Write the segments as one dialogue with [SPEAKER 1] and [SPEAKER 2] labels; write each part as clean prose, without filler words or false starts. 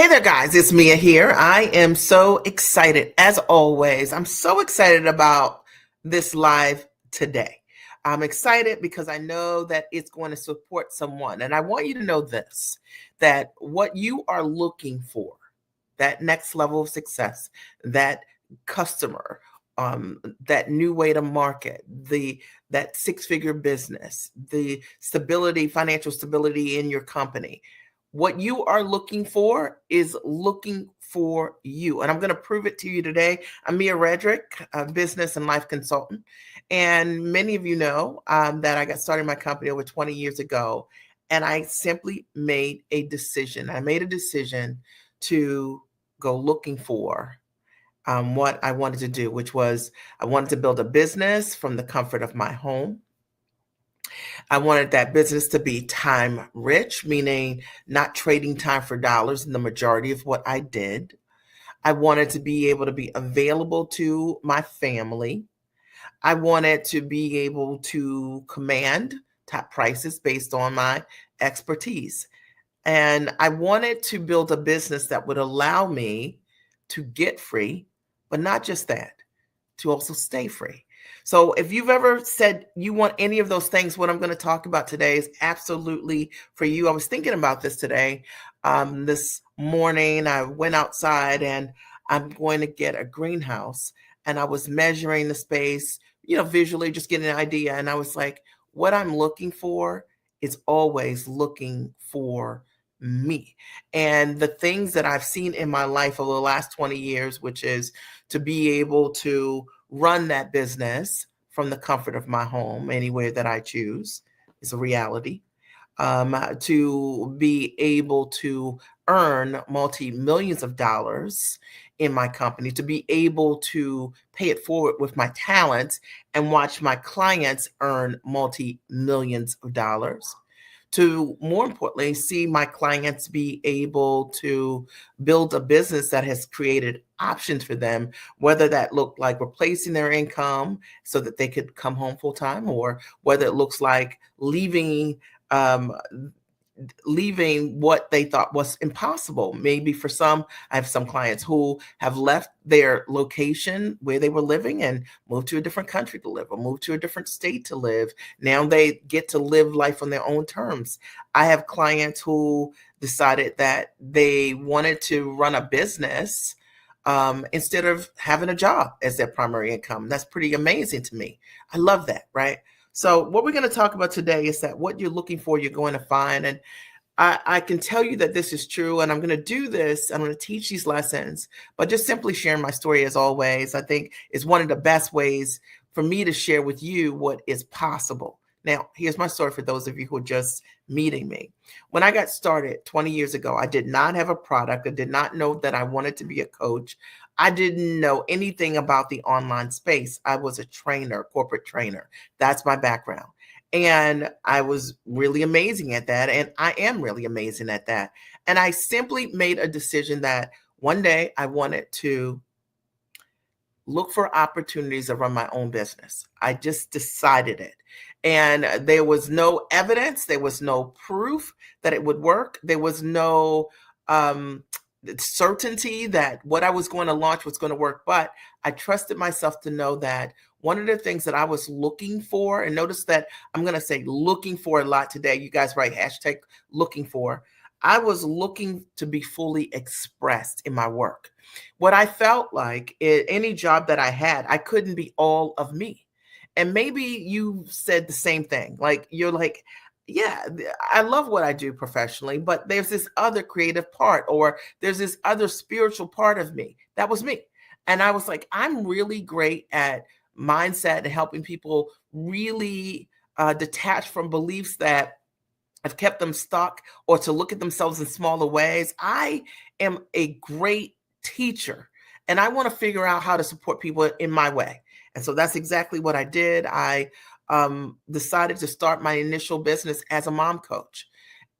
[SPEAKER 1] Hey there, guys. It's Mia here. I am so excited, as always. I'm so excited about this live today. I'm excited because I know that it's going to support someone. And I want you to know this, that what you are looking for, that next level of success, that customer, that new way to market, that six-figure business, the stability, financial stability in your company, what you are looking for is looking for you. And I'm going to prove it to you today. I'm Mia Redrick, a business and life consultant. And many of you know that I got started my company over 20 years ago. And I simply made a decision. I made a decision to go looking for what I wanted to do, which was I wanted to build a business from the comfort of my home. I wanted that business to be time rich, meaning not trading time for dollars in the majority of what I did. I wanted to be able to be available to my family. I wanted to be able to command top prices based on my expertise. And I wanted to build a business that would allow me to get free, but not just that, to also stay free. So if you've ever said you want any of those things, what I'm going to talk about today is absolutely for you. I was thinking about this today. This morning, I went outside and I'm going to get a greenhouse. And I was measuring the space, visually, just getting an idea. And I was like, what I'm looking for is always looking for me. And the things that I've seen in my life over the last 20 years, which is to be able to run that business from the comfort of my home anywhere that I choose is a reality. To be able to earn multi-millions of dollars in my company, to be able to pay it forward with my talents and watch my clients earn multi-millions of dollars, to more importantly, see my clients be able to build a business that has created options for them, whether that looked like replacing their income so that they could come home full time, or whether it looks like um, leaving what they thought was impossible. Maybe for some, I have some clients who have left their location where they were living and moved to a different country to live, or moved to a different state to live. Now they get to live life on their own terms. I have clients who decided that they wanted to run a business instead of having a job as their primary income. That's pretty amazing to me. I love that, right? So what we're going to talk about today is that what you're looking for, you're going to find. And I can tell you that this is true. And I'm going to do this. I'm going to teach these lessons, but just simply sharing my story, as always, I think is one of the best ways for me to share with you what is possible. Now, here's my story for those of you who are just meeting me. When I got started 20 years ago, I did not have a product. I did not know that I wanted to be a coach. I didn't know anything about the online space. I was a trainer, corporate trainer. That's my background. And I was really amazing at that. And I am really amazing at that. And I simply made a decision that one day I wanted to look for opportunities to run my own business. I just decided it. And there was no evidence, there was no proof that it would work. There was no certainty that what I was going to launch was going to work. But I trusted myself to know that one of the things that I was looking for, and notice that I'm going to say looking for a lot today. You guys write hashtag looking for. I was looking to be fully expressed in my work. What I felt like any job that I had, I couldn't be all of me. And maybe you said the same thing. Like, you're like, yeah, I love what I do professionally, but there's this other creative part, or there's this other spiritual part of me. That was me. And I was like, I'm really great at mindset and helping people really detach from beliefs that have kept them stuck, or to look at themselves in smaller ways. I am a great teacher, and I want to figure out how to support people in my way. And so that's exactly what I did. I decided to start my initial business as a mom coach.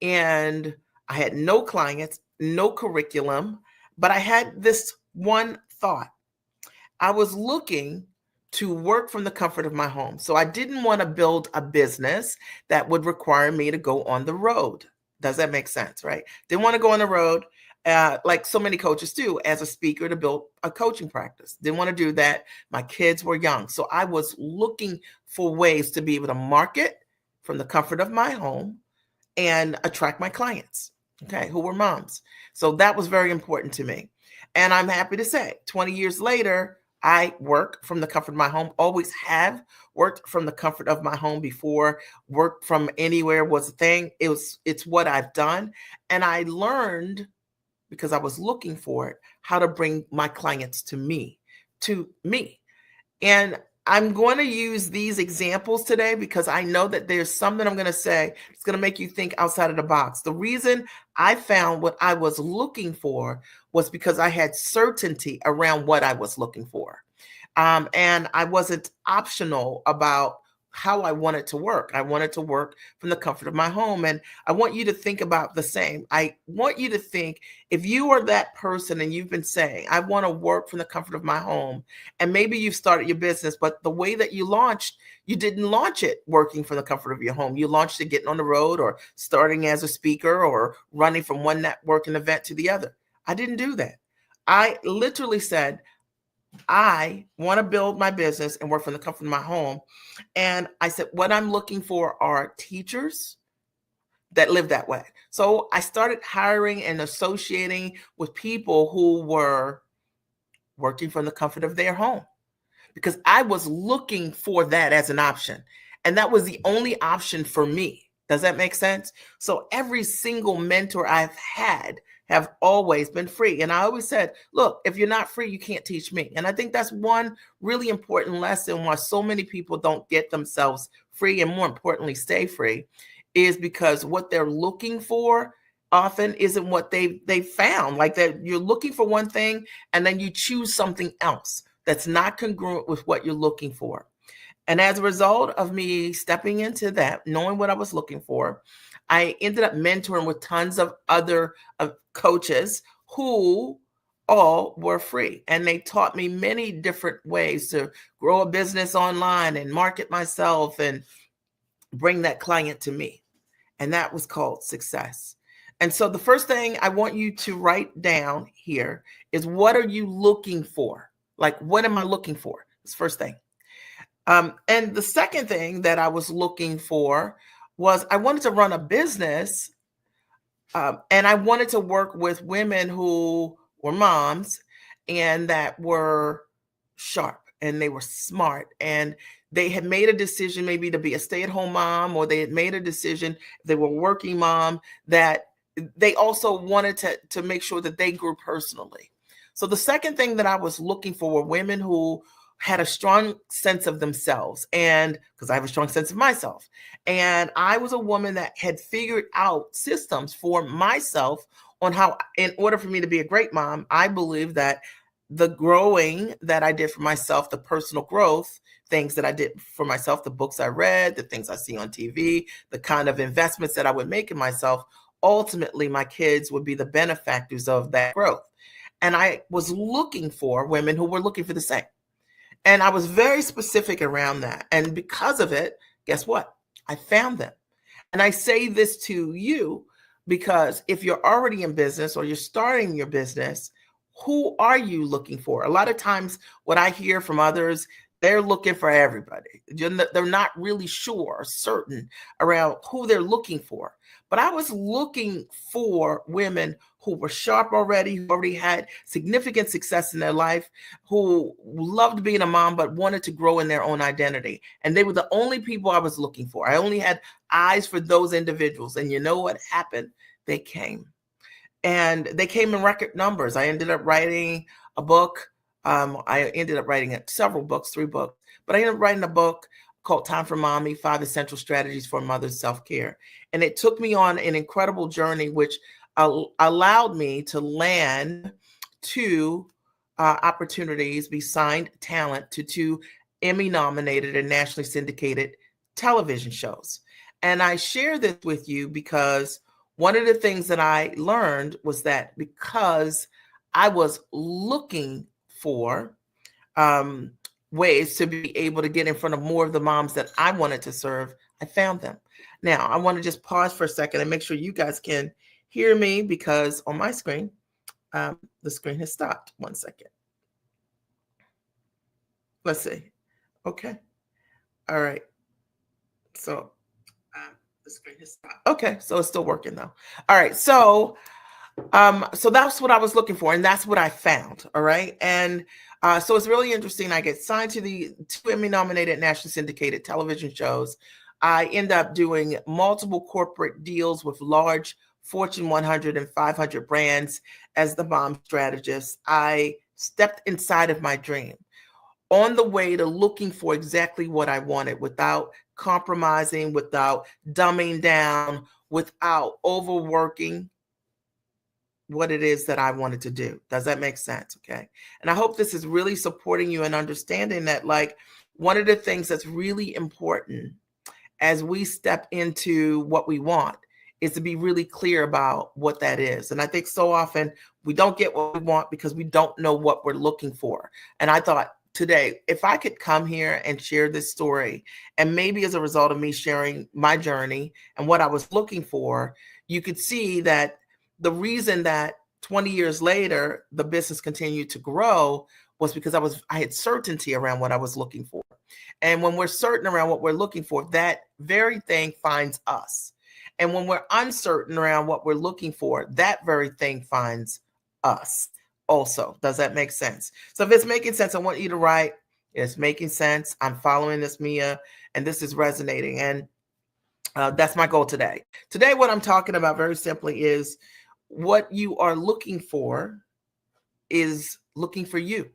[SPEAKER 1] And I had no clients, no curriculum, but I had this one thought. I was looking to work from the comfort of my home. So I didn't want to build a business that would require me to go on the road. Does that make sense, right? Didn't want to go on the road. like so many coaches do, as a speaker to build a coaching practice. Didn't want to do that. My kids were young. So I was looking for ways to be able to market from the comfort of my home and attract my clients, okay, who were moms. So that was very important to me. And I'm happy to say 20 years later, I work from the comfort of my home, always have worked from the comfort of my home before work from anywhere was a thing. It's what I've done. And I learned, because I was looking for it, how to bring my clients to me. And I'm going to use these examples today because I know that there's something I'm going to say it's going to make you think outside of the box. The reason I found what I was looking for was because I had certainty around what I was looking for. And I wasn't optional about how I wanted to work. I wanted to work from the comfort of my home. And I want you to think about the same. I want you to think, if you are that person and you've been saying, I want to work from the comfort of my home, and maybe you've started your business, but the way that you launched, you didn't launch it working from the comfort of your home. You launched it getting on the road or starting as a speaker or running from one networking event to the other. I didn't do that. I literally said, I want to build my business and work from the comfort of my home. And I said, what I'm looking for are teachers that live that way. So I started hiring and associating with people who were working from the comfort of their home, because I was looking for that as an option. And that was the only option for me. Does that make sense? So every single mentor I've had have always been free. And I always said, look, if you're not free, you can't teach me. And I think that's one really important lesson why so many people don't get themselves free, and more importantly, stay free, is because what they're looking for often isn't what they found. Like that you're looking for one thing and then you choose something else that's not congruent with what you're looking for. And as a result of me stepping into that, knowing what I was looking for, I ended up mentoring with tons of other coaches who all were free. And they taught me many different ways to grow a business online and market myself and bring that client to me. And that was called success. And so the first thing I want you to write down here is, what are you looking for? Like, what am I looking for? That's the first thing. And the second thing that I was looking for was, I wanted to run a business, and I wanted to work with women who were moms and that were sharp and they were smart, and they had made a decision maybe to be a stay-at-home mom, or they had made a decision, they were working mom, that they also wanted to make sure that they grew personally. So the second thing that I was looking for were women who had a strong sense of themselves, and because I have a strong sense of myself. And I was a woman that had figured out systems for myself on how, in order for me to be a great mom, I believe that the growing that I did for myself, the personal growth, things that I did for myself, the books I read, the things I see on TV, the kind of investments that I would make in myself, ultimately my kids would be the benefactors of that growth. And I was looking for women who were looking for the same. And I was very specific around that. And because of it, guess what? I found them. And I say this to you because if you're already in business or you're starting your business, who are you looking for? A lot of times what I hear from others, they're looking for everybody. They're not really sure or certain around who they're looking for. But I was looking for women who were sharp already, who already had significant success in their life, who loved being a mom, but wanted to grow in their own identity. And they were the only people I was looking for. I only had eyes for those individuals. And you know what happened? They came. And they came in record numbers. I ended up writing a book. I ended up writing several books, 3 books. But I ended up writing a book called Time for Mommy, 5 Essential Strategies for Mother's Self-Care. And it took me on an incredible journey, which allowed me to land 2 opportunities, be signed talent to 2 Emmy-nominated and nationally syndicated television shows. And I share this with you because one of the things that I learned was that because I was looking for ways to be able to get in front of more of the moms that I wanted to serve, I found them. Now, I want to just pause for a second and make sure you guys can hear me, because on my screen, The screen has stopped. 1 second. Let's see. Okay. All right. So the screen has stopped. Okay. So it's still working though. All right. So that's what I was looking for, and that's what I found. All right. And so it's really interesting. I get signed to the 2 Emmy-nominated nationally syndicated television shows. I end up doing multiple corporate deals with large Fortune 100 and 500 brands as the mom strategist. I stepped inside of my dream on the way to looking for exactly what I wanted without compromising, without dumbing down, without overworking what it is that I wanted to do. Does that make sense? Okay. And I hope this is really supporting you and understanding that, like, one of the things that's really important as we step into what we want is to be really clear about what that is. And I think so often we don't get what we want because we don't know what we're looking for. And I thought today, if I could come here and share this story, and maybe as a result of me sharing my journey and what I was looking for, you could see that the reason that 20 years later the business continued to grow was because I had certainty around what I was looking for. And when we're certain around what we're looking for, that very thing finds us. And when we're uncertain around what we're looking for, that very thing finds us also. Does that make sense? So if it's making sense, I want you to write, it's making sense. I'm following this, Mia, and this is resonating. And that's my goal today. Today, what I'm talking about very simply is what you are looking for is looking for you.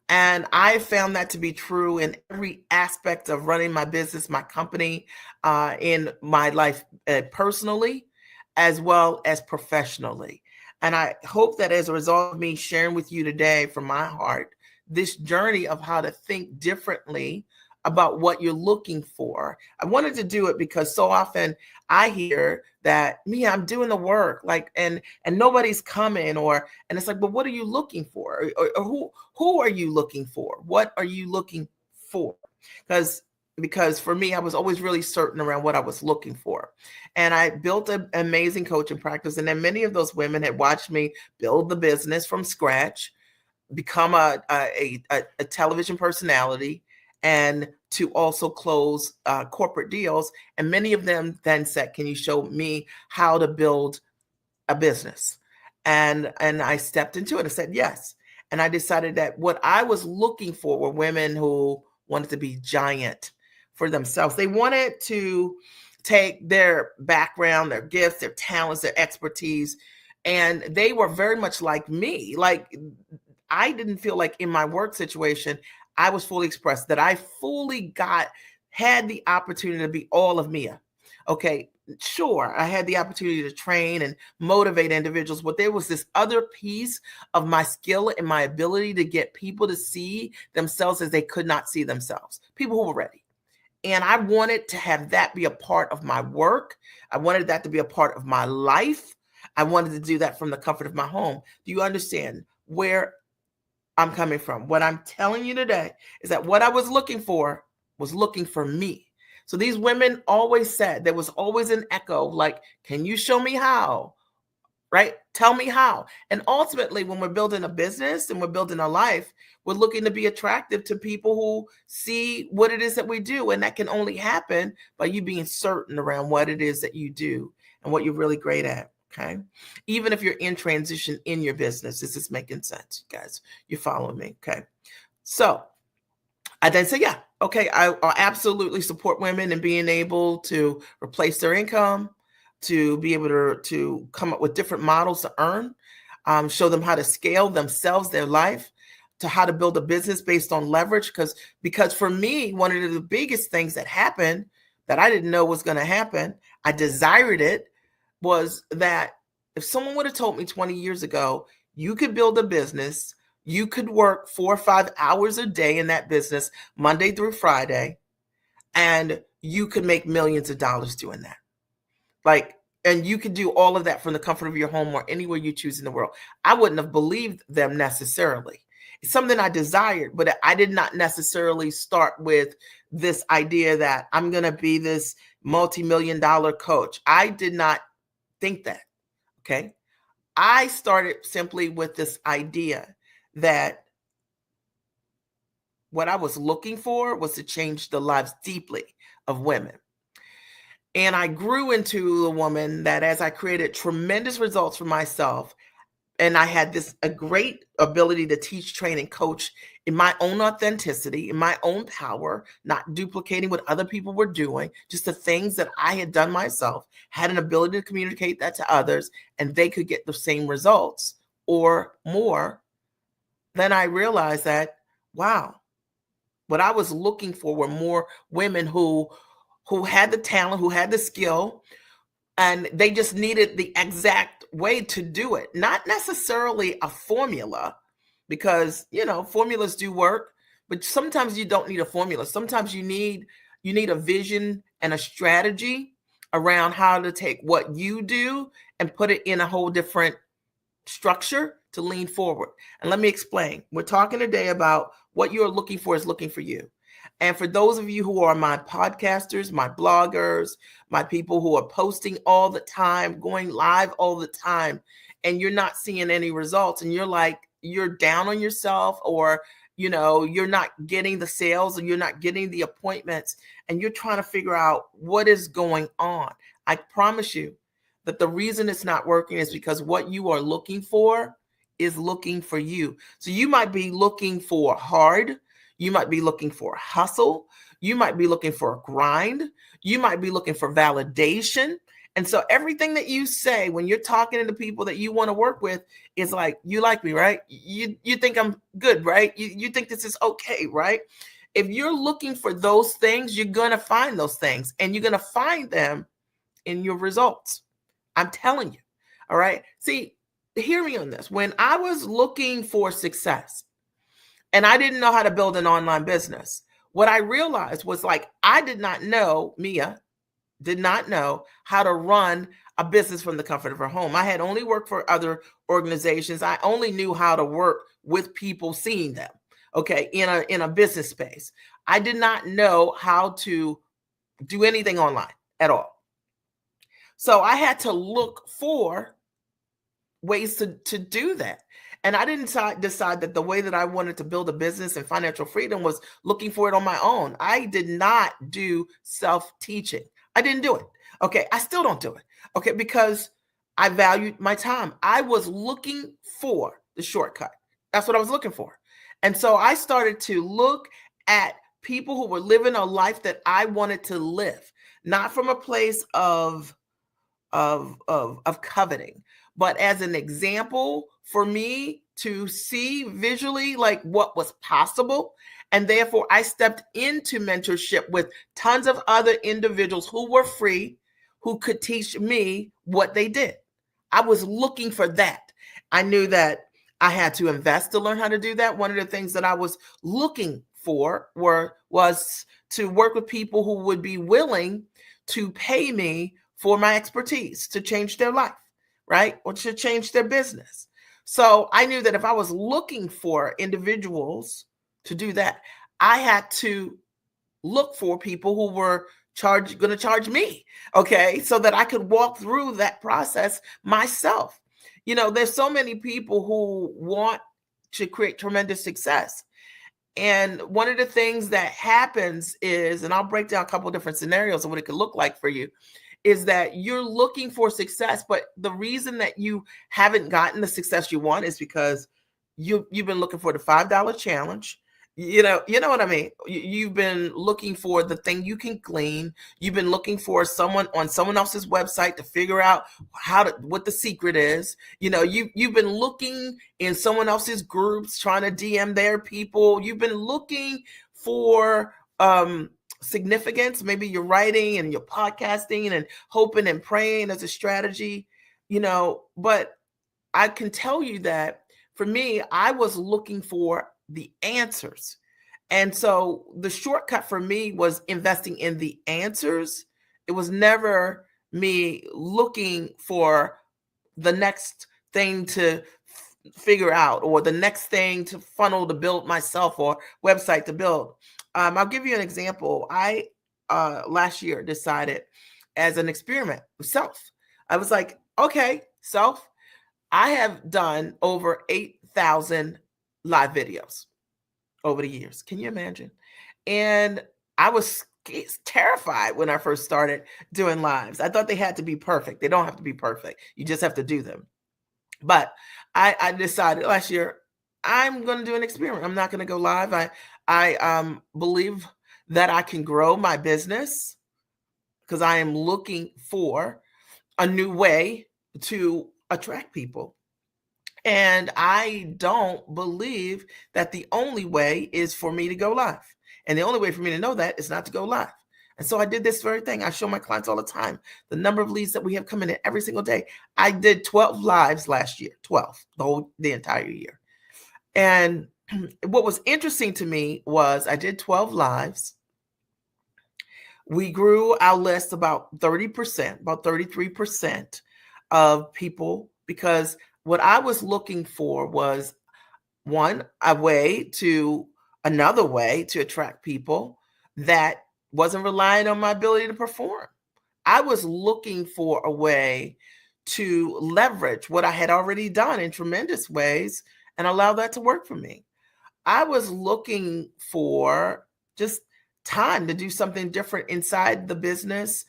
[SPEAKER 1] And I found that to be true in every aspect of running my business, my company, in my life personally, as well as professionally. And I hope that as a result of me sharing with you today from my heart, this journey of how to think differently about what you're looking for. I wanted to do it because so often I hear that, me, I'm doing the work, like, and nobody's coming, and it's like, but what are you looking for? Or who are you looking for? What are you looking for? Because for me, I was always really certain around what I was looking for. And I built an amazing coaching practice. And then many of those women had watched me build the business from scratch, become a television personality, and to also close corporate deals. And many of them then said, can you show me how to build a business? And I stepped into it and said yes. And I decided that what I was looking for were women who wanted to be giant for themselves. They wanted to take their background, their gifts, their talents, their expertise, and they were very much like me. Like, I didn't feel like in my work situation, I was fully expressed, that I fully had the opportunity to be all of Mia. Okay, sure, I had the opportunity to train and motivate individuals, but there was this other piece of my skill and my ability to get people to see themselves as they could not see themselves, people who were ready. And I wanted to have that be a part of my work. I wanted that to be a part of my life. I wanted to do that from the comfort of my home. Do you understand where I'm coming from? What I'm telling you today is that what I was looking for me. So these women always said, there was always an echo, like, can you show me how? Right? Tell me how. And ultimately, when we're building a business and we're building a life, we're looking to be attractive to people who see what it is that we do. And that can only happen by you being certain around what it is that you do and what you're really great at. Okay. Even if you're in transition in your business, this is making sense, you guys. You following me? Okay. So I then say, yeah, okay, I absolutely support women in being able to replace their income, to be able to come up with different models to earn, show them how to scale themselves, their life, to how to build a business based on leverage. Because for me, one of the biggest things that happened that I didn't know was going to happen, I desired it, was that if someone would have told me 20 years ago, you could build a business, you could work 4 or 5 hours a day in that business, Monday through Friday, and you could make millions of dollars doing that. Like, and you could do all of that from the comfort of your home or anywhere you choose in the world. I wouldn't have believed them necessarily. It's something I desired, but I did not necessarily start with this idea that I'm going to be this multi-million-dollar coach. I did not think that. Okay. I started simply with this idea that what I was looking for was to change the lives deeply of women. And I grew into a woman that, as I created tremendous results for myself, and I had a great ability to teach, train, and coach in my own authenticity, in my own power, not duplicating what other people were doing, just the things that I had done myself, had an ability to communicate that to others, and they could get the same results or more. Then I realized that, wow, what I was looking for were more women who had the talent, who had the skill, and they just needed the exact way to do it, not necessarily a formula, because formulas do work, but sometimes you don't need a formula. Sometimes you need a vision and a strategy around how to take what you do and put it in a whole different structure to lean forward. And let me explain. We're talking today about what you're looking for is looking for you. And for those of you who are my podcasters, my bloggers, my people who are posting all the time, going live all the time, and you're not seeing any results, and you're down on yourself, or you're not getting the sales, or you're not getting the appointments, and you're trying to figure out what is going on. I promise you that the reason it's not working is because what you are looking for is looking for you. So you might be looking for hard. You might be looking for hustle. You might be looking for a grind. You might be looking for validation. And so everything that you say when you're talking to the people that you want to work with is like, you like me, right? You think I'm good, right? You think this is okay, right? If you're looking for those things, you're going to find those things, and you're going to find them in your results. I'm telling you. All right. See, hear me on this. When I was looking for success and I didn't know how to build an online business, what I realized was, like, I did not know, Mia did not know how to run a business from the comfort of her home. I had only worked for other organizations. I only knew how to work with people, seeing them, okay, in a business space. I did not know how to do anything online at all. So I had to look for ways to do that. And I didn't decide that the way that I wanted to build a business and financial freedom was looking for it on my own. I did not do self-teaching. I didn't do it. Okay. I still don't do it. Okay. Because I valued my time. I was looking for the shortcut. That's what I was looking for. And so I started to look at people who were living a life that I wanted to live, not from a place of coveting, but as an example for me to see visually, like, what was possible. And therefore I stepped into mentorship with tons of other individuals who were free, who could teach me what they did. I was looking for that. I knew that I had to invest to learn how to do that. One of the things that I was looking for was to work with people who would be willing to pay me for my expertise to change their life, right? Or to change their business. So I knew that if I was looking for individuals to do that, I had to look for people who were going to charge me, okay, so that I could walk through that process myself. There's so many people who want to create tremendous success. And one of the things that happens is, and I'll break down a couple of different scenarios of what it could look like for you, is that you're looking for success, but the reason that you haven't gotten the success you want is because you've been looking for the $5 challenge. You know what I mean? You've been looking for the thing you can glean. You've been looking for someone on someone else's website to figure out what the secret is. You've been looking in someone else's groups, trying to DM their people. You've been looking for significance. Maybe you're writing and you're podcasting and hoping and praying as a strategy, but I can tell you that for me, I was looking for the answers. And so the shortcut for me was investing in the answers. It was never me looking for the next thing to figure out, or the next thing to funnel to build myself, or website to build. I'll give you an example. I last year decided, as an experiment with self, I was like, okay, self, I have done over 8,000 live videos over the years. Can you imagine? And I was terrified when I first started doing lives. I thought they had to be perfect. They don't have to be perfect. You just have to do them. But I decided last year I'm going to do an experiment. I'm not going to go live. I believe that I can grow my business because I am looking for a new way to attract people. And I don't believe that the only way is for me to go live. And the only way for me to know that is not to go live. And so I did this very thing. I show my clients all the time the number of leads that we have coming in every single day. I did 12 lives last year, 12, the entire year. And what was interesting to me was I did 12 lives. We grew our list about 30%, about 33% of people, because what I was looking for was another way to attract people that wasn't relying on my ability to perform. I was looking for a way to leverage what I had already done in tremendous ways and allow that to work for me. I was looking for just time to do something different inside the business,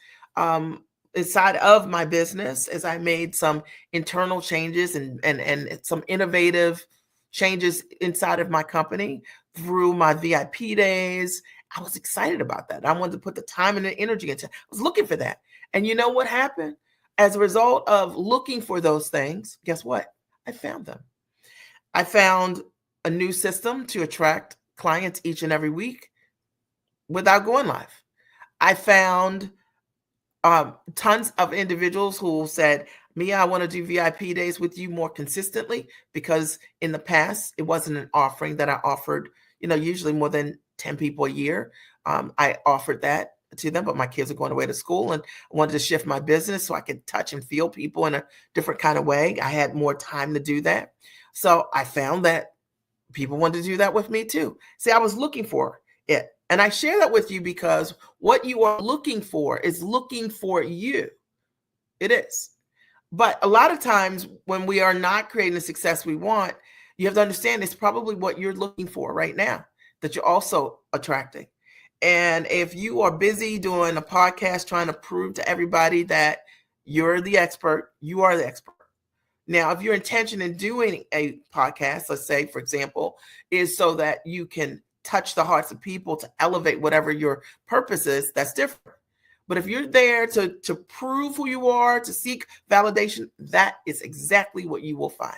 [SPEAKER 1] inside of my business, as I made some internal changes and some innovative changes inside of my company through my VIP days. I was excited about that. I wanted to put the time and the energy into it. I was looking for that. And you know what happened? As a result of looking for those things, guess what? I found them. I found a new system to attract clients each and every week without going live. I found tons of individuals who said, Mia, I want to do VIP days with you more consistently, because in the past, it wasn't an offering that I offered, usually more than 10 people a year. I offered that to them, but my kids are going away to school and I wanted to shift my business so I could touch and feel people in a different kind of way. I had more time to do that. So I found that people wanted to do that with me too. See, I was looking for it. And I share that with you because what you are looking for is looking for you. It is. But a lot of times when we are not creating the success we want, you have to understand it's probably what you're looking for right now that you're also attracting. And if you are busy doing a podcast trying to prove to everybody that you're the expert, you are the expert. Now, if your intention in doing a podcast, let's say, for example, is so that you can touch the hearts of people to elevate whatever your purpose is, that's different. But if you're there to prove who you are, to seek validation, that is exactly what you will find.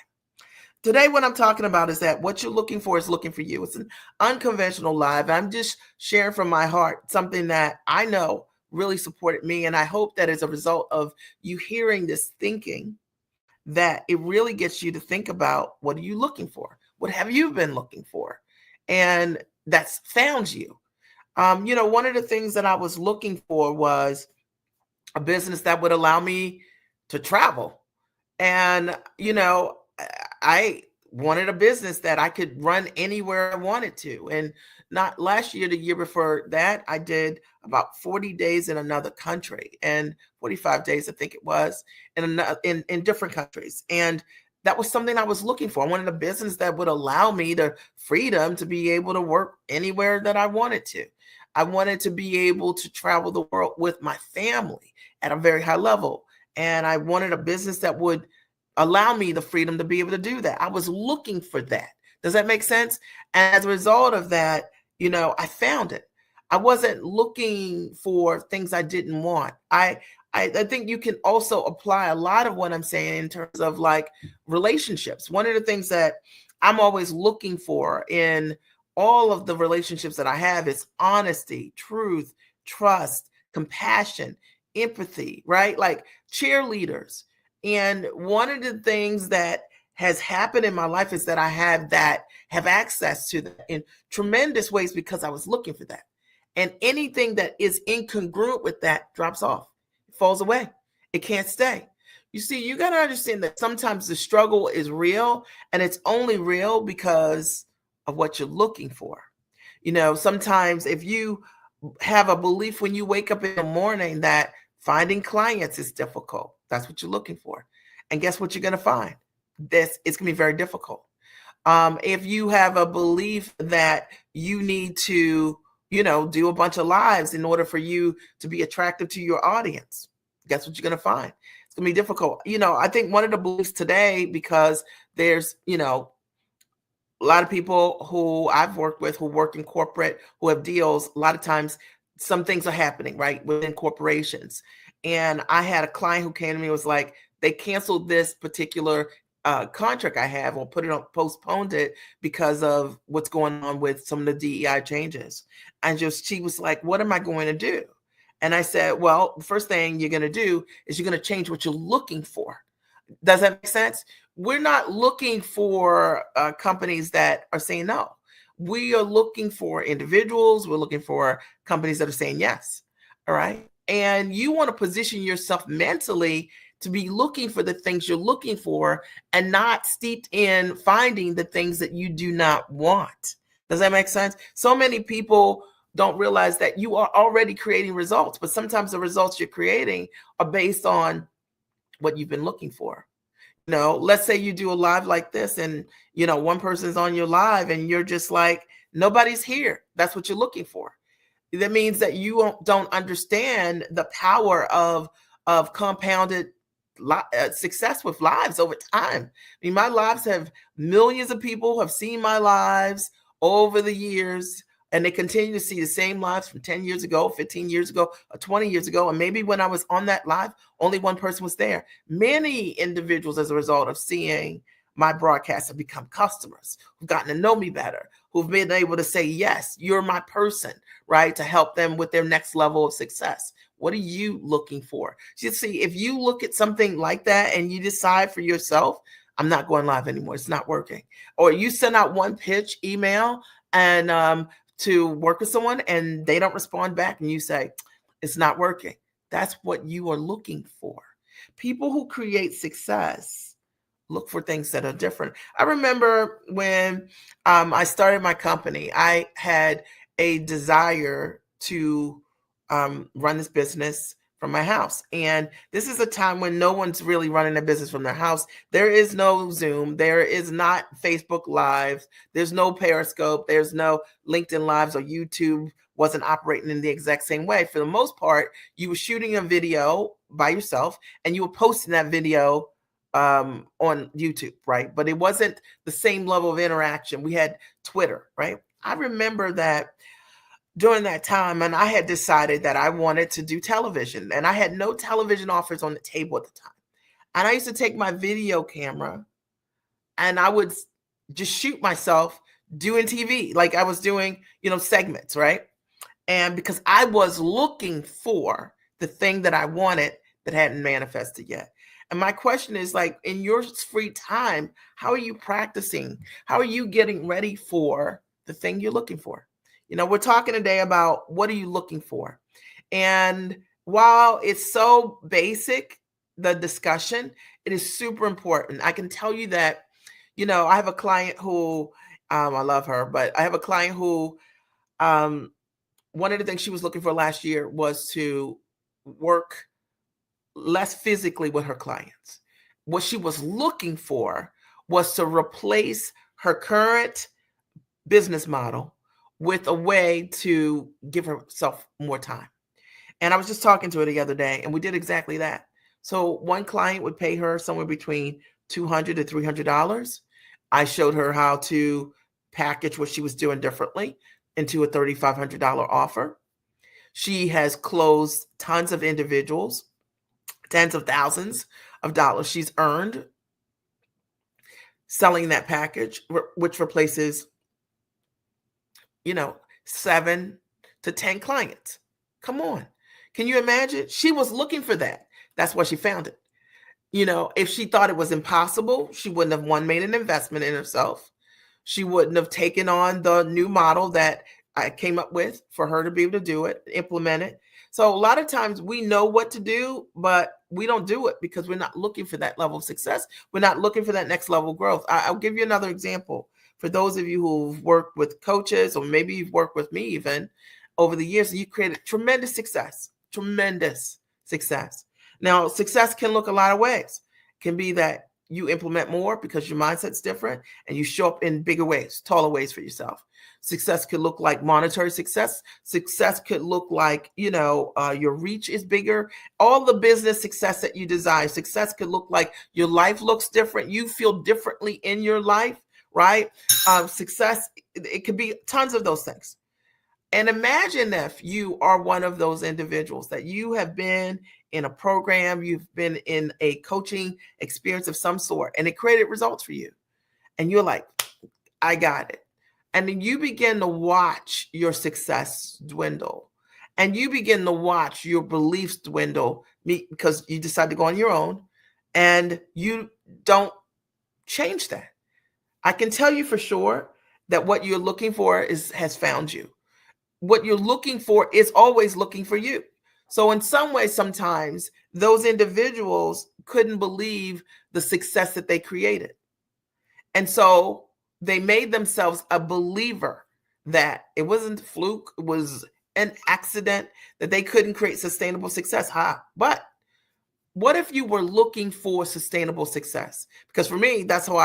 [SPEAKER 1] Today, what I'm talking about is that what you're looking for is looking for you. It's an unconventional live. I'm just sharing from my heart something that I know really supported me. And I hope that as a result of you hearing this thinking, that it really gets you to think about, what are you looking for? What have you been looking for? And that's found you. One of the things that I was looking for was a business that would allow me to travel. And, I wanted a business that I could run anywhere I wanted to. And not last year, the year before that, I did about 40 days in another country, and 45 days, I think it was, in different countries. And that was something I was looking for. I wanted a business that would allow me the freedom to be able to work anywhere that I wanted to. I wanted to be able to travel the world with my family at a very high level. And I wanted a business that would allow me the freedom to be able to do that. I was looking for that. Does that make sense? And as a result of that, I found it. I wasn't looking for things I didn't want. I think you can also apply a lot of what I'm saying in terms of like relationships. One of the things that I'm always looking for in all of the relationships that I have is honesty, truth, trust, compassion, empathy, right? Like cheerleaders. And one of the things that has happened in my life is that I have access to that in tremendous ways because I was looking for that. And anything that is incongruent with that drops off, it falls away. It can't stay. You see, you got to understand that sometimes the struggle is real, and it's only real because of what you're looking for. Sometimes if you have a belief when you wake up in the morning that finding clients is difficult, that's what you're looking for. And guess what you're going to find? this, it's going to be very difficult. If you have a belief that you need to, do a bunch of lives in order for you to be attractive to your audience, guess what you're going to find? It's going to be difficult. I think one of the beliefs today, because there's, a lot of people who I've worked with who work in corporate, who have deals, a lot of times some things are happening, right, within corporations. And I had a client who came to me and was like, they canceled this particular contract I have, or postponed it because of what's going on with some of the DEI changes. And she was like, what am I going to do? And I said, well, the first thing you're going to do is you're going to change what you're looking for. Does that make sense? We're not looking for companies that are saying no. We are looking for individuals. We're looking for companies that are saying yes. All right. And you want to position yourself mentally to be looking for the things you're looking for and not steeped in finding the things that you do not want. Does that make sense? So many people don't realize that you are already creating results, but sometimes the results you're creating are based on what you've been looking for. Let's say you do a live like this and, one person's on your live and you're just like, nobody's here. That's what you're looking for. That means that you don't understand the power of compounded success with lives over time. I mean, my lives have millions of people have seen my lives over the years, and they continue to see the same lives from 10 years ago, 15 years ago, or 20 years ago. And maybe when I was on that live, only one person was there. Many individuals, as a result of seeing my broadcast, have become customers who've gotten to know me better, who've been able to say, yes, you're my person, right? To help them with their next level of success. What are you looking for? You see, if you look at something like that and you decide for yourself, I'm not going live anymore, it's not working. Or you send out one pitch email and to work with someone and they don't respond back and you say, it's not working. That's what you are looking for. People who create success look for things that are different. I remember when I started my company, I had a desire to run this business from my house. And this is a time when no one's really running a business from their house. There is no Zoom. There is not Facebook Live. There's no Periscope. There's no LinkedIn Lives, or YouTube wasn't operating in the exact same way. For the most part, you were shooting a video by yourself and you were posting that video on YouTube, right? But it wasn't the same level of interaction. We had Twitter, right? I remember that during that time, and I had decided that I wanted to do television, and I had no television offers on the table at the time. And I used to take my video camera and I would just shoot myself doing TV, like I was doing, segments, right? And because I was looking for the thing that I wanted that hadn't manifested yet. And my question is, like, in your free time, how are you practicing? How are you getting ready for the thing you're looking for? We're talking today about what are you looking for? And while it's so basic, the discussion, it is super important. I can tell you that, I have a client who, I love her, but I have a client who, one of the things she was looking for last year was to work less physically with her clients. What she was looking for was to replace her current business model with a way to give herself more time. And I was just talking to her the other day, and we did exactly that. So one client would pay her somewhere between $200 to $300. I showed her how to package what she was doing differently into a $3,500 offer. She has closed tons of individuals, tens of thousands of dollars she's earned selling that package, which replaces 7 to 10 clients. Come on. Can you imagine? She was looking for that. That's why she found it. If she thought it was impossible, she wouldn't have made an investment in herself. She wouldn't have taken on the new model that I came up with for her to be able to do it, implement it. So a lot of times we know what to do, but we don't do it because we're not looking for that level of success. We're not looking for that next level of growth. I'll give you another example. For those of you who've worked with coaches, or maybe you've worked with me even over the years, you created tremendous success. Now, success can look a lot of ways. It can be that you implement more because your mindset's different and you show up in bigger ways, taller ways for yourself. Success could look like monetary success. Success could look like, your reach is bigger. All the business success that you desire. Success could look like your life looks different. You feel differently in your life, right? Success, it could be tons of those things. And imagine if you are one of those individuals that you have been in a program, you've been in a coaching experience of some sort, and it created results for you. And you're like, I got it. And then you begin to watch your success dwindle. And you begin to watch your beliefs dwindle because you decide to go on your own and you don't change that. I can tell you for sure that what you're looking for has found you. What you're looking for is always looking for you. So in some ways, sometimes those individuals couldn't believe the success that they created. And so they made themselves a believer that it wasn't a fluke, it was an accident, that they couldn't create sustainable success. But what if you were looking for sustainable success? Because for me, that's how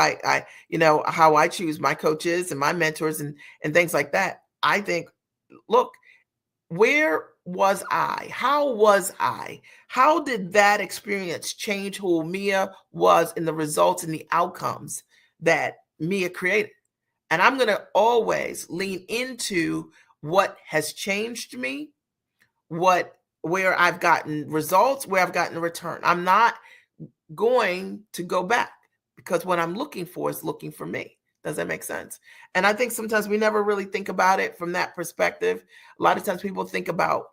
[SPEAKER 1] how I choose my coaches and my mentors and things like that. I think, look, where was I? How was I? How did that experience change who Mia was in the results and the outcomes that Mia created? And I'm going to always lean into what has changed me, where I've gotten results, where I've gotten a return. I'm not going to go back because what I'm looking for is looking for me. Does that make sense? And I think sometimes we never really think about it from that perspective. A lot of times people think about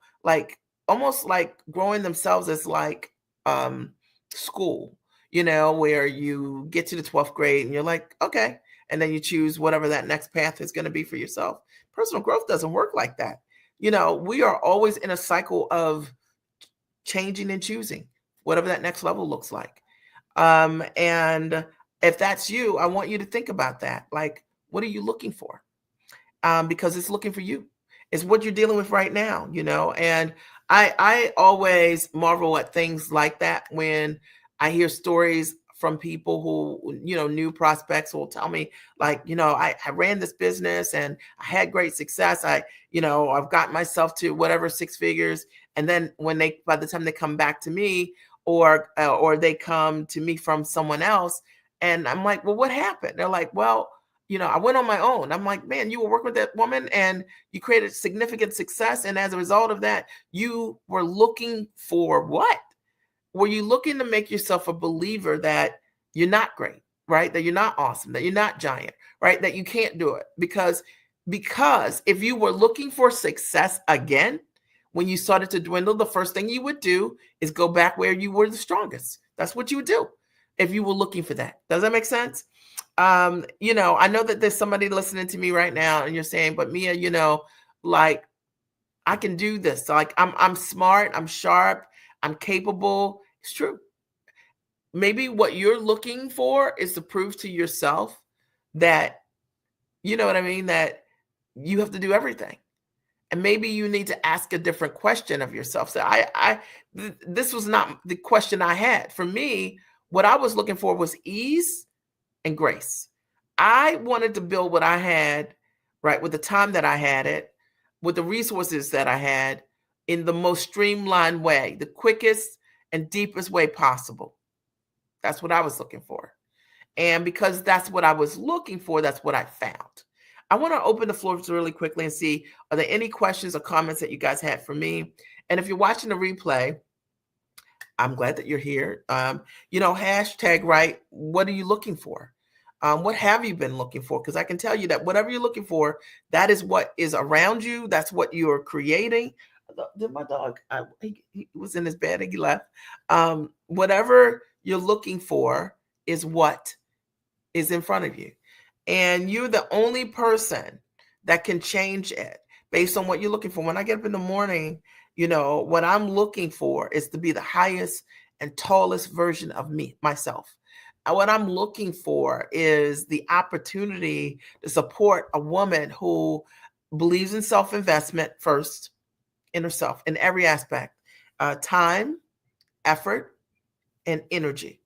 [SPEAKER 1] almost like growing themselves as like school, where you get to the 12th grade and you're like, okay. And then you choose whatever that next path is going to be for yourself. Personal growth doesn't work like that. We are always in a cycle of changing and choosing whatever that next level looks like. And if that's you, I want you to think about that. Like, what are you looking for? Because it's looking for you. It's what you're dealing with right now, and I always marvel at things like that when I hear stories from people who, new prospects will tell me like, I ran this business and I had great success. I've gotten myself to whatever 6 figures. And then by the time they come back to me or they come to me from someone else, and I'm like, well, what happened? They're like, well, I went on my own. I'm like, man, you were working with that woman and you created significant success. And as a result of that, you were looking for what? Were you looking to make yourself a believer that you're not great, right? That you're not awesome, that you're not giant, right? That you can't do it because if you were looking for success again, when you started to dwindle, the first thing you would do is go back where you were the strongest. That's what you would do if you were looking for that. Does that make sense? I know that there's somebody listening to me right now and you're saying, but Mia, like I can do this. Like I'm smart, I'm sharp, I'm capable. It's true. Maybe what you're looking for is to prove to yourself that, you know what I mean, that you have to do everything. And maybe you need to ask a different question of yourself. So this was not the question I had. For me, what I was looking for was ease and grace. I wanted to build what I had, right, with the time that I had it, with the resources that I had, in the most streamlined way, the quickest and deepest way possible. That's what I was looking for. And because that's what I was looking for, that's what I found. I want to open the floor really quickly and see, are there any questions or comments that you guys had for me? And if you're watching the replay, I'm glad that you're here. Hashtag, right? What are you looking for? What have you been looking for? Because I can tell you that whatever you're looking for, that is what is around you. That's what you're creating. Did my dog, he was in his bed and he left. Whatever you're looking for is what is in front of you. And you're the only person that can change it based on what you're looking for. When I get up in the morning, what I'm looking for is to be the highest and tallest version of myself. And what I'm looking for is the opportunity to support a woman who believes in self-investment first, in herself, in every aspect, time, effort, and energy.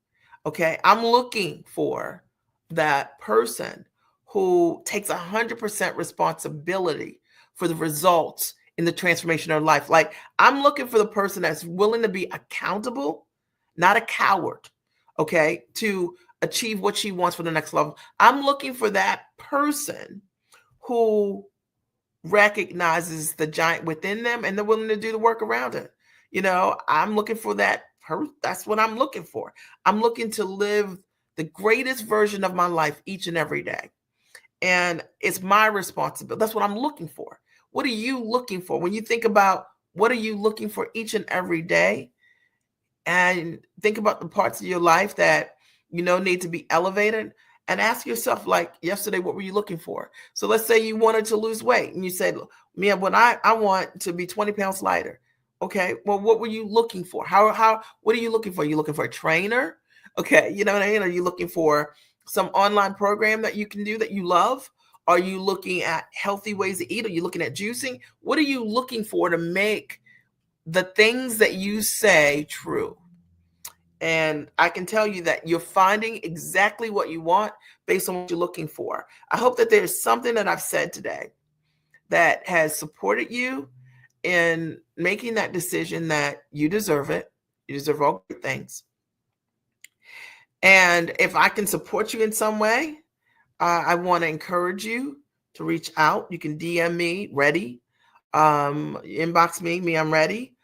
[SPEAKER 1] Okay. I'm looking for that person who takes 100% responsibility for the results in the transformation of life. Like, I'm looking for the person that's willing to be accountable, not a coward, okay, to achieve what she wants for the next level. I'm looking for that person who recognizes the giant within them and they're willing to do the work around it. I'm looking for that. That's what I'm looking for. I'm looking to live the greatest version of my life each and every day. And it's my responsibility. That's what I'm looking for. What are you looking for? When you think about what are you looking for each and every day, and think about the parts of your life that need to be elevated, and ask yourself, like yesterday, what were you looking for? So let's say you wanted to lose weight and you said, "Mia, when I want to be 20 pounds lighter." Okay, well, what were you looking for? What are you looking for? Are you looking for a trainer? Okay, you know what I mean? Are you looking for some online program that you can do that you love? Are you looking at healthy ways to eat? Are you looking at juicing? What are you looking for to make the things that you say true? And I can tell you that you're finding exactly what you want based on what you're looking for. I hope that there's something that I've said today that has supported you in making that decision that you deserve it. You deserve all great things. And if I can support you in some way, I want to encourage you to reach out. You can DM me, ready. Inbox me, I'm ready.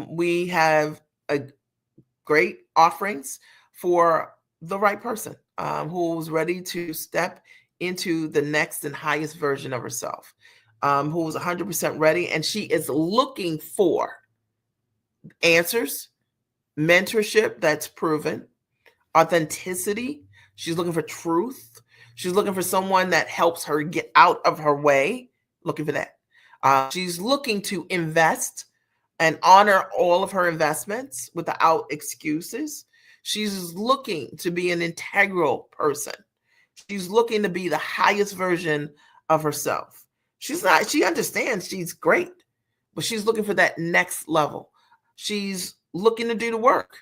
[SPEAKER 1] We have a great offerings for the right person who's ready to step into the next and highest version of herself, who's 100% ready, and she is looking for answers, mentorship that's proven, authenticity. She's looking for truth. She's looking for someone that helps her get out of her way. Looking for that. She's looking to invest and honor all of her investments without excuses. She's looking to be an integral person. She's looking to be the highest version of herself. She understands she's great, but she's looking for that next level. She's looking to do the work.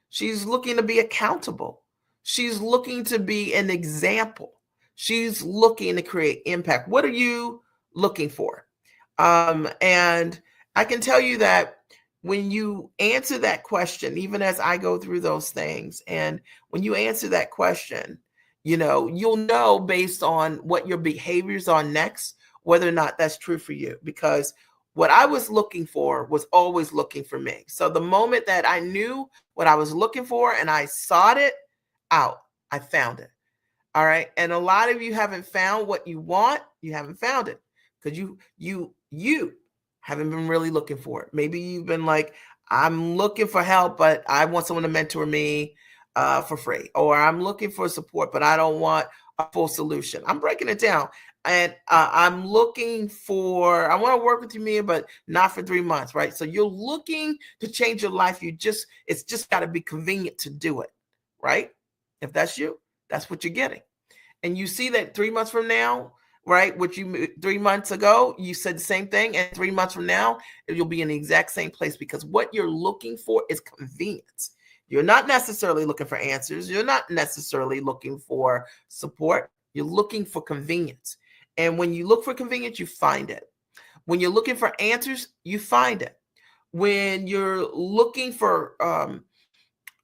[SPEAKER 1] She's looking to be accountable. She's looking to be an example. She's looking to create impact. What are you looking for? And I can tell you that when you answer that question, even as I go through those things, and when you answer that question, you'll know based on what your behaviors are next, whether or not that's true for you. Because what I was looking for was always looking for me. So the moment that I knew what I was looking for and I sought it out, I found it. All right. And a lot of you haven't found what you want. You haven't found it because you haven't been really looking for it. Maybe you've been like, I'm looking for help, but I want someone to mentor me for free. Or I'm looking for support, but I don't want a full solution. I'm breaking it down. And I'm looking for, I want to work with you, Mia, but not for 3 months, right? So you're looking to change your life. It's just got to be convenient to do it, right? If that's you, that's what you're getting. And you see that 3 months from now, right? 3 months ago, you said the same thing. And 3 months from now, you'll be in the exact same place because what you're looking for is convenience. You're not necessarily looking for answers. You're not necessarily looking for support. You're looking for convenience. And when you look for convenience, you find it. When you're looking for answers, you find it. When you're looking for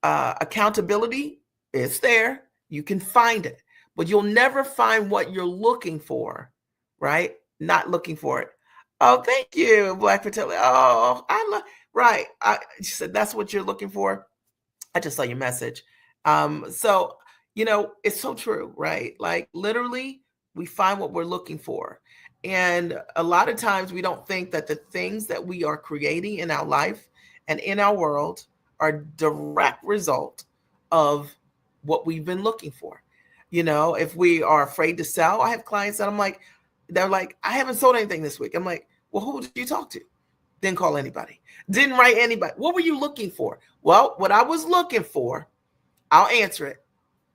[SPEAKER 1] accountability, it's there. You can find it. But you'll never find what you're looking for, right? Not looking for it. Oh, thank you, Black Fertility. Oh, right. She said that's what you're looking for. I just saw your message. So, it's so true, right? Like literally, we find what we're looking for. And a lot of times we don't think that the things that we are creating in our life and in our world are direct result of what we've been looking for. If we are afraid to sell, I have clients that they're like, I haven't sold anything this week. I'm like, well, who did you talk to? Didn't call anybody. Didn't write anybody. What were you looking for? Well, what I was looking for, I'll answer it,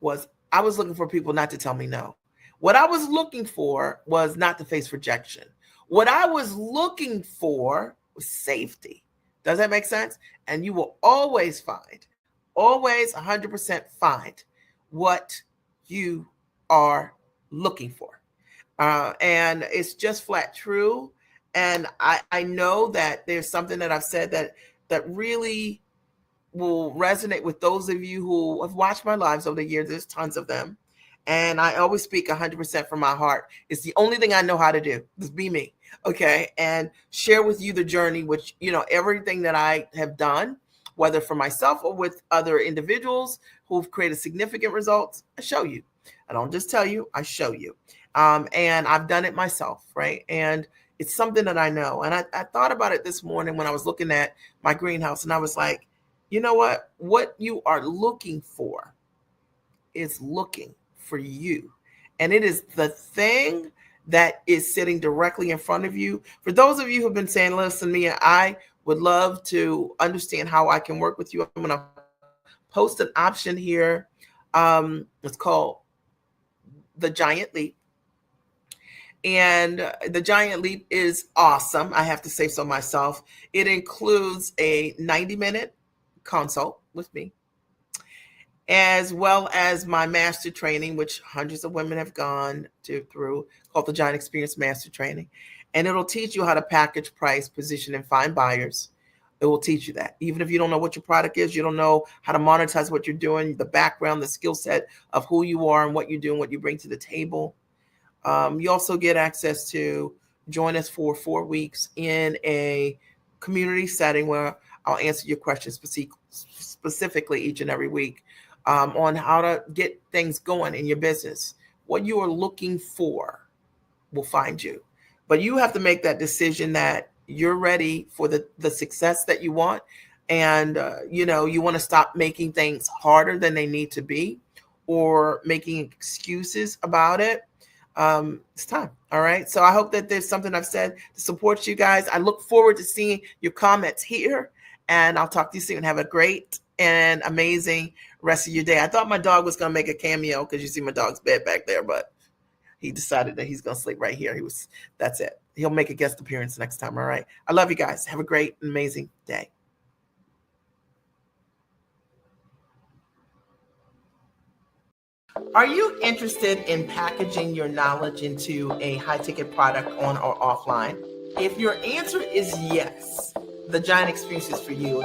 [SPEAKER 1] was I was looking for people not to tell me no. What I was looking for was not to face rejection. What I was looking for was safety. Does that make sense? And you will always find always 100% find what you are looking for. And it's just flat true. And I know that there's something that I've said that really will resonate with those of you who have watched my lives over the years. There's tons of them. And I always speak 100% from my heart. It's the only thing I know how to do. Just be me. Okay. And share with you the journey, which, everything that I have done, whether for myself or with other individuals who've created significant results, I show you. I don't just tell you, I show you. And I've done it myself. Right. And it's something that I know. And I thought about it this morning when I was looking at my greenhouse, and I was like, you know what? What you are looking for is looking for you. And it is the thing that is sitting directly in front of you. For those of you who've been saying, listen, Mia, I would love to understand how I can work with you. I'm going to post an option here. It's called the Giant Leap. And the Giant Leap is awesome. I have to say so myself. It includes a 90-minute consult with me, as well as my master training, which hundreds of women have gone through, called the Giant Experience Master Training. And it'll teach you how to package, price, position, and find buyers. It will teach you that. Even if you don't know what your product is, you don't know how to monetize what you're doing, the background, the skill set of who you are and what you do and what you bring to the table. You also get access to join us for 4 weeks in a community setting where I'll answer your questions specifically each and every week on how to get things going in your business. What you are looking for will find you. But you have to make that decision that you're ready for the success that you want. And, you want to stop making things harder than they need to be or making excuses about it. It's time. All right. So I hope that there's something I've said to support you guys. I look forward to seeing your comments here, and I'll talk to you soon. Have a great and amazing rest of your day. I thought my dog was going to make a cameo because you see my dog's bed back there, but he decided that he's going to sleep right here. That's it. He'll make a guest appearance next time. All right. I love you guys. Have a great, amazing day. Are you interested in packaging your knowledge into a high-ticket product on or offline? If your answer is yes, the Giant Experience is for you.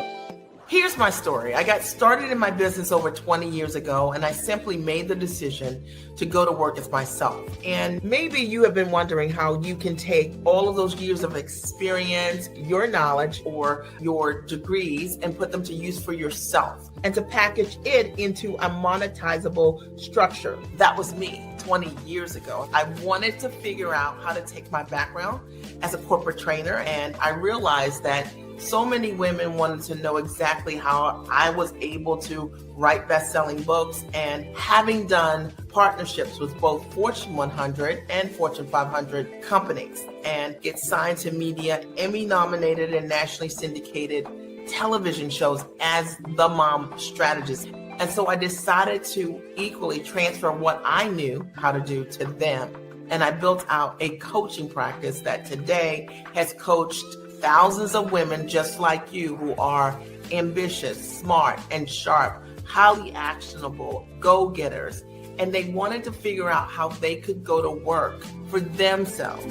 [SPEAKER 1] Here's my story. I got started in my business over 20 years ago, and I simply made the decision to go to work as myself. And maybe you have been wondering how you can take all of those years of experience, your knowledge, or your degrees, and put them to use for yourself and to package it into a monetizable structure. That was me 20 years ago. I wanted to figure out how to take my background as a corporate trainer, and I realized that so many women wanted to know exactly how I was able to write best-selling books, and having done partnerships with both Fortune 100 and Fortune 500 companies and get signed to media, Emmy-nominated and nationally syndicated television shows as the mom strategist. And so I decided to equally transfer what I knew how to do to them. And I built out a coaching practice that today has coached thousands of women just like you who are ambitious, smart, and sharp, highly actionable, go-getters. And they wanted to figure out how they could go to work for themselves.